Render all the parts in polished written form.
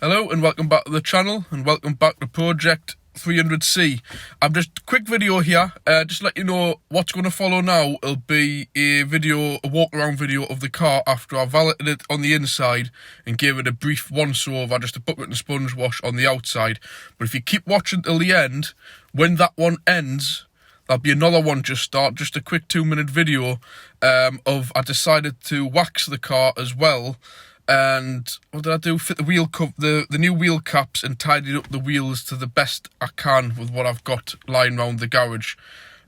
Hello and welcome back to the channel and welcome back to Project 300C. I'm just a quick video here, just to let you know what's going to follow now. It'll be a walk around video of the car after I valeted it on the inside and gave it a brief once over, just a bucket and sponge wash on the outside. But if you keep watching till the end, when that one ends, there'll be another one just a quick 2-minute video of I decided to wax the car as well. And what did I do? Fit the wheel cup, the new wheel caps, and tidied up the wheels to the best I can with what I've got lying around the garage,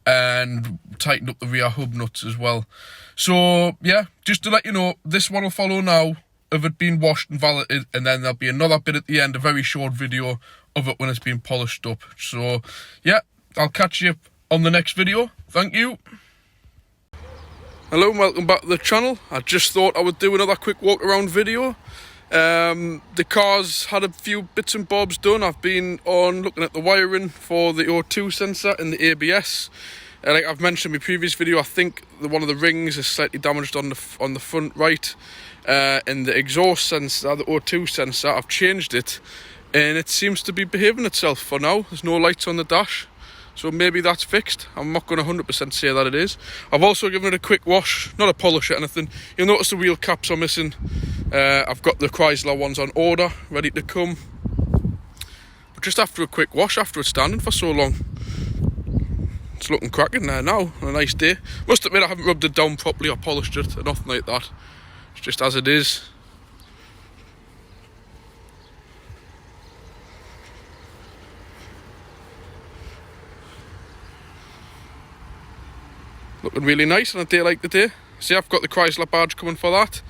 and tightened up the rear hub nuts as well. So yeah, just to let you know, this one will follow now of it being washed and valeted, and then there'll be another bit at the end, a very short video of it when it's been polished up. So yeah, I'll catch you on the next video. Thank you. Hello and welcome back to the channel. I just thought I would do another quick walk around video. The car's had a few bits and bobs done. I've been on looking at the wiring for the O2 sensor and the ABS. Like I've mentioned in my previous video, I think one of the rings is slightly damaged on the front right. And the exhaust sensor, the O2 sensor, I've changed it and it seems to be behaving itself for now. There's no lights on the dash. So maybe that's fixed. I'm not going to 100% say that it is. I've also given it a quick wash, not a polish or anything. You'll notice the wheel caps are missing. I've got the Chrysler ones on order, ready to come. But just after a quick wash, after it's standing for so long, it's looking cracking there now, on a nice day. Must admit I haven't rubbed it down properly or polished it or nothing like that. It's just as it is. Looking really nice on a day like today. See, I've got the Chrysler badge coming for that.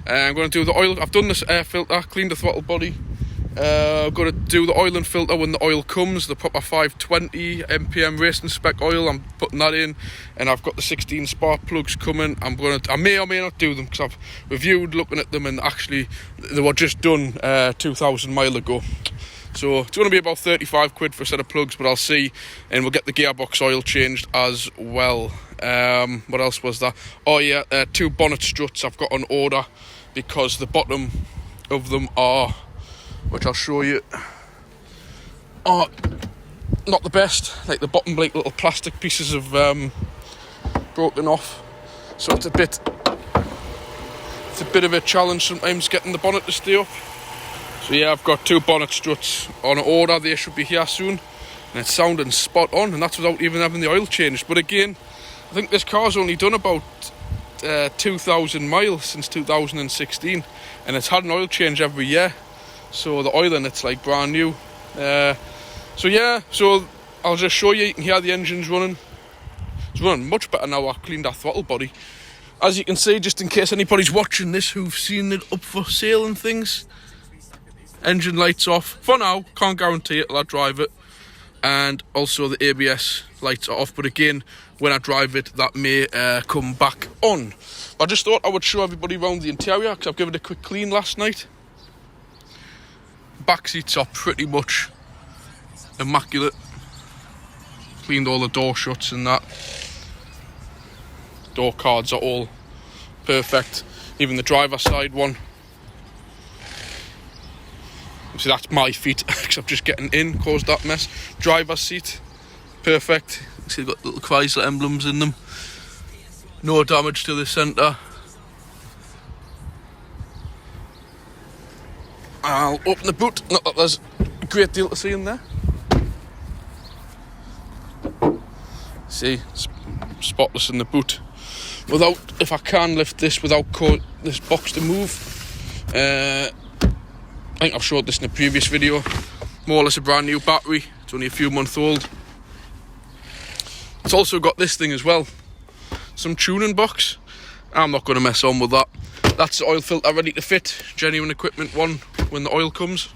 I'm going to do the oil. I've done this air filter, cleaned the throttle body. I've got to do the oil and filter when the oil comes. The proper 520 MPM racing spec oil. I'm putting that in, and I've got the 16 spark plugs coming. I may or may not do them because I've reviewed looking at them, and actually they were just done 2,000 miles ago. So it's going to be about 35 quid for a set of plugs, but I'll see. And we'll get the gearbox oil changed as well. What else was that? Oh yeah, 2 bonnet struts I've got on order because the bottom of them are, which I'll show you, are not the best. Like the bottom, like little plastic pieces have broken off. So it's a bit of a challenge sometimes getting the bonnet to stay up. So yeah, I've got 2 bonnet struts on order. They should be here soon, and it's sounding spot on, and that's without even having the oil changed. But again, I think this car's only done about 2,000 miles since 2016, and it's had an oil change every year. So the oil in it's like brand new. So yeah, so I'll just show you. You can hear the engine's running. It's running much better now. I cleaned that throttle body. As you can see, just in case anybody's watching this who've seen it up for sale and things, engine lights off for now, can't guarantee it till I drive it, and also the ABS lights are off, but again, when I drive it, that may come back on. I just thought I would show everybody around the interior because I've given it a quick clean last night. Back seats are pretty much immaculate. Cleaned all the door shuts and that. Door cards are all perfect, even the driver's side one. See, that's my feet because I'm just getting in, caused that mess. Driver's seat, perfect. See, they've got little Chrysler emblems in them. No damage to the centre. I'll open the boot. Not that there's a great deal to see in there. See, it's spotless in the boot. If I can lift this without this box to move. I think I've showed this in a previous video. More or less a brand new battery. It's only a few months old. It's also got this thing as well. Some tuning box. I'm not going to mess on with that. That's the oil filter ready to fit. Genuine equipment one when the oil comes.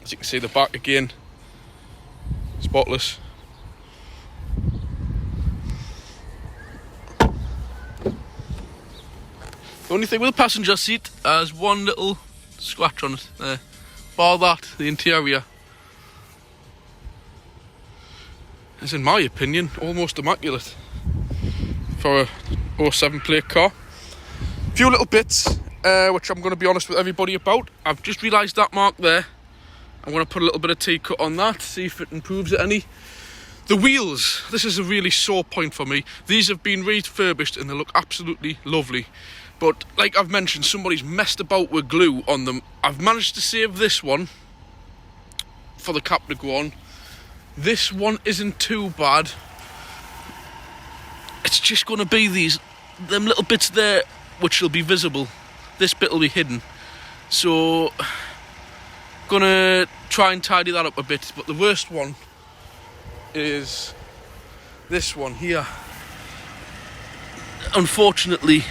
As you can see, the back again. Spotless. The only thing with the passenger seat has one little scratch on it there. Bar that, the interior is, in my opinion, almost immaculate for a 07 plate car. A few little bits. which I'm going to be honest with everybody about. I've just realised that mark there. I'm going to put a little bit of T-cut on that, see if it improves it any. The wheels, this is a really sore point for me. These have been refurbished and they look absolutely lovely. But like I've mentioned, somebody's messed about with glue on them. I've managed to save this one for the cap to go on. This one isn't too bad. It's just going to be them little bits there which will be visible. This bit will be hidden. So, gonna try and tidy that up a bit. But the worst one is this one here. Unfortunately,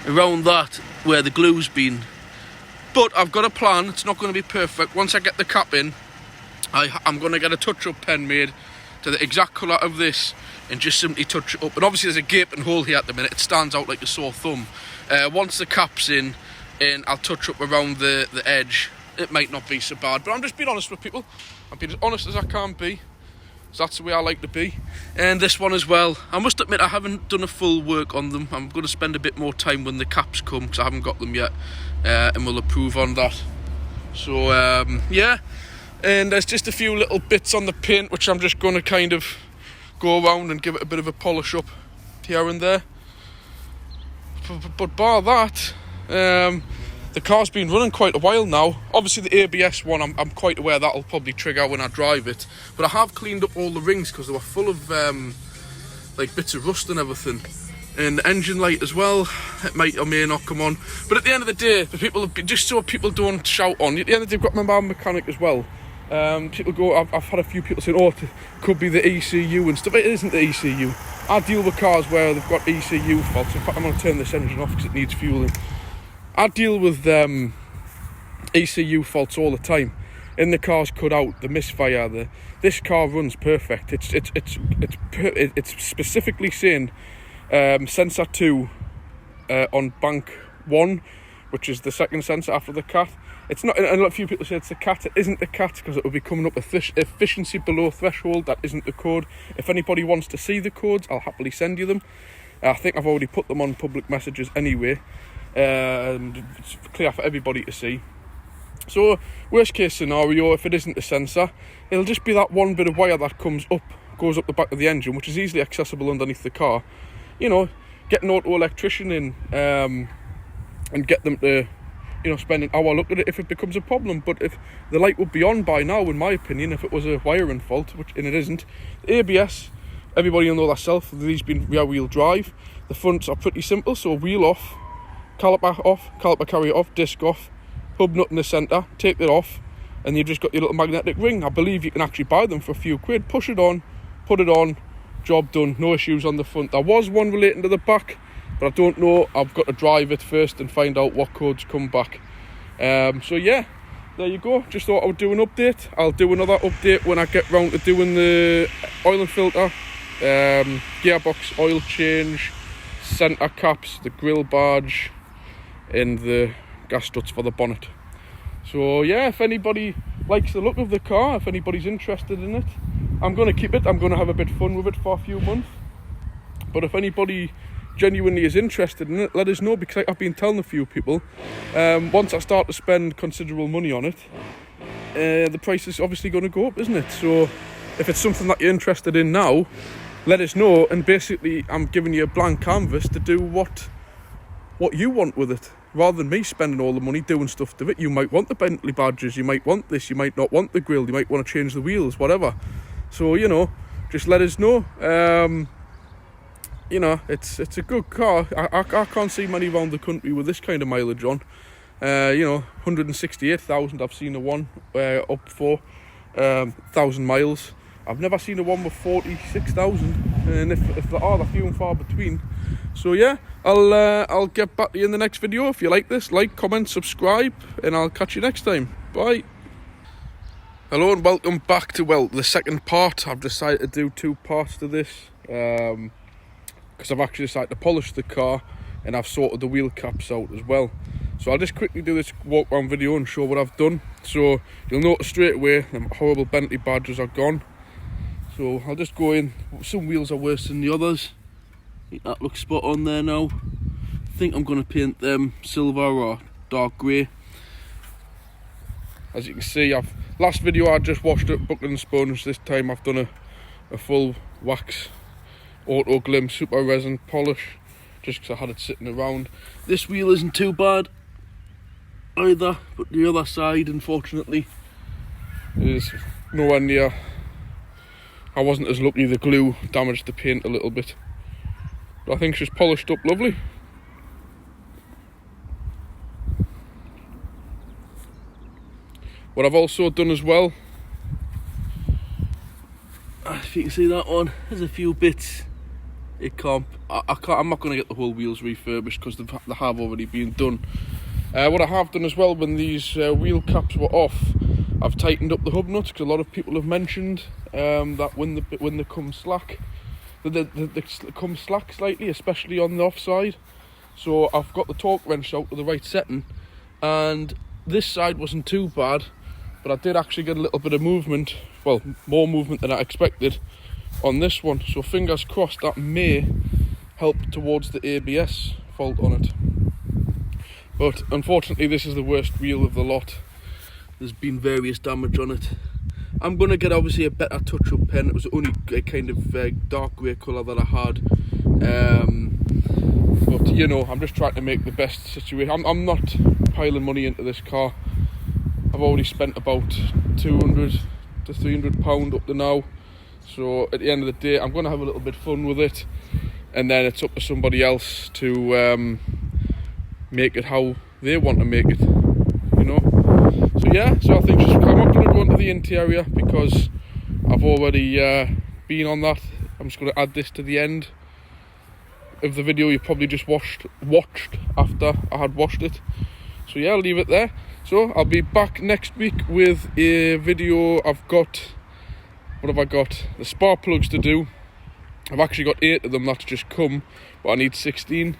around that where the glue's been. But I've got a plan. It's not going to be perfect. Once I get the cap in, I'm going to get a touch-up pen made to the exact colour of this and just simply touch it up. And obviously there's a gaping hole here at the minute. It stands out like a sore thumb. Once the cap's in, and I'll touch up around the edge, it might not be so bad. But I'm just being honest with people. I'm being as honest as I can be. So that's the way I like to be. And this one as well. I must admit I haven't done a full work on them. I'm going to spend a bit more time when the caps come, because I haven't got them yet. And we'll improve on that. So, yeah. And there's just a few little bits on the paint, which I'm just going to kind of go around and give it a bit of a polish up here and there. But bar that, the car's been running quite a while now. Obviously the ABS one, I'm quite aware that'll probably trigger when I drive it. But I have cleaned up all the rings because they were full of like bits of rust and everything. And the engine light as well, it might or may not come on. But at the end of the day, the people, just so people don't shout on, at the end of the day, I've got my mechanic as well. People go, I've had a few people saying, oh, it could be the ECU and stuff. It isn't the ECU. I deal with cars where they've got ECU faults. In fact, I'm going to turn this engine off because it needs fueling. I deal with ECU faults all the time. In the car's cut out, the misfire. This car runs perfect. It's specifically saying sensor 2 on bank 1, which is the second sensor after the cat. It's not. A lot of few people say it's the cat. It isn't the cat because it will be coming up efficiency below threshold. That isn't the code. If anybody wants to see the codes, I'll happily send you them. I think I've already put them on public messages anyway. And it's clear for everybody to see. So worst case scenario, if it isn't the sensor, it'll just be that one bit of wire that goes up the back of the engine, which is easily accessible underneath the car. You know, get an auto electrician in and get them to, you know, spend an hour look at it if it becomes a problem. But if the light would be on by now, in my opinion, if it was a wiring fault, and it isn't. The ABS, everybody will know that self. These being rear wheel drive. The fronts are pretty simple, so wheel off, caliper off, caliper carrier off, disc off, hub nut in the centre, take it off, and you've just got your little magnetic ring. I believe you can actually buy them for a few quid. Push it on, put it on, job done, no issues on the front. There was one relating to the back, but I don't know. I've got to drive it first and find out what codes come back. So yeah, there you go. Just thought I would do an update. I'll do another update when I get round to doing the oil and filter, gearbox oil change, centre caps, the grill badge, and the gas struts for the bonnet. So yeah, if anybody likes the look of the car, if anybody's interested in it, I'm going to keep it. I'm going to have a bit of fun with it for a few months. But if anybody genuinely is interested in it, let us know, because I've been telling a few people, once I start to spend considerable money on it, the price is obviously going to go up, isn't it? So if it's something that you're interested in now, let us know, and basically I'm giving you a blank canvas to do what you want with it, rather than me spending all the money doing stuff to it. You might want the Bentley badges, you might want this, you might not want the grille, you might want to change the wheels, whatever. So, you know, just let us know. You know, it's a good car. I can't see many around the country with this kind of mileage on. You know, 168,000 I've seen a one up for 1,000 miles. I've never seen a one with 46,000, and if there are, they're few and far between. So yeah, I'll get back to you in the next video. If you like this, like, comment, subscribe, and I'll catch you next time. Bye. Hello and welcome back to, well, the second part. I've decided to do 2 parts to this, because I've actually decided to polish the car, and I've sorted the wheel caps out as well. So I'll just quickly do this walk around video and show what I've done. So you'll notice straight away the horrible Bentley badges are gone. So I'll just go in. Some wheels are worse than the others. I think that looks spot on there now. think I'm going to paint them silver or dark grey. As you can see, last video I just washed it bucket and sponge. This time I've done a full wax auto glim super resin polish, just because I had it sitting around. This wheel isn't too bad either, but the other side unfortunately is nowhere near. I wasn't as lucky, the glue damaged the paint a little bit, but I think she's polished up lovely. What I've also done as well, if you can see that one, there's a few bits. I'm not going to get the whole wheels refurbished because they have already been done. What I have done as well, when these wheel caps were off, I've tightened up the hub nuts, because a lot of people have mentioned that when they come slack, they come slack slightly, especially on the offside. So I've got the torque wrench out to the right setting, and this side wasn't too bad, but I did actually get a little bit of movement, well, more movement than I expected on this one. So fingers crossed that may help towards the ABS fault on it. But unfortunately this is the worst wheel of the lot. There's been various damage on it. I'm going to get obviously a better touch-up pen. It was the only kind of dark grey colour that I had. But you know, I'm just trying to make the best situation. I'm not piling money into this car. I've already spent about £200 to £300 up to now. So at the end of the day, I'm going to have a little bit of fun with it, and then it's up to somebody else to make it how they want to make it, you know. So yeah, so I think I'm not going to go into the interior because I've already been on that. I'm just going to add this to the end of the video you probably just watched after I had washed it. So yeah, I'll leave it there. So I'll be back next week with a video. I've got, what have I got? The spark plugs to do. I've actually got 8 of them that's just come, but I need 16.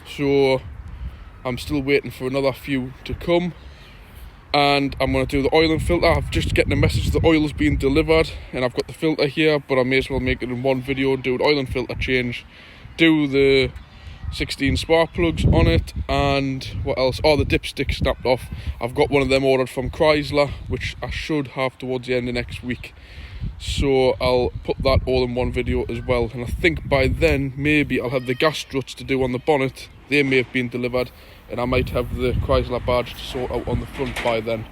So I'm still waiting for another few to come, and I'm going to do the oil and filter. I've just getting a message the oil's been delivered, and I've got the filter here, but I may as well make it in one video and do an oil and filter change, do the 16 spark plugs on it, and what else? Oh, the dipstick snapped off. I've got one of them ordered from Chrysler, which I should have towards the end of next week. So I'll put that all in one video as well, and I think by then maybe I'll have the gas struts to do on the bonnet. They may have been delivered, and I might have the Chrysler badge to sort out on the front by then.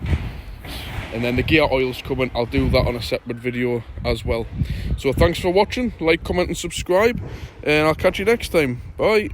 And then the gear oil's coming. I'll do that on a separate video as well. So thanks for watching. Like, comment and subscribe, and I'll catch you next time. Bye.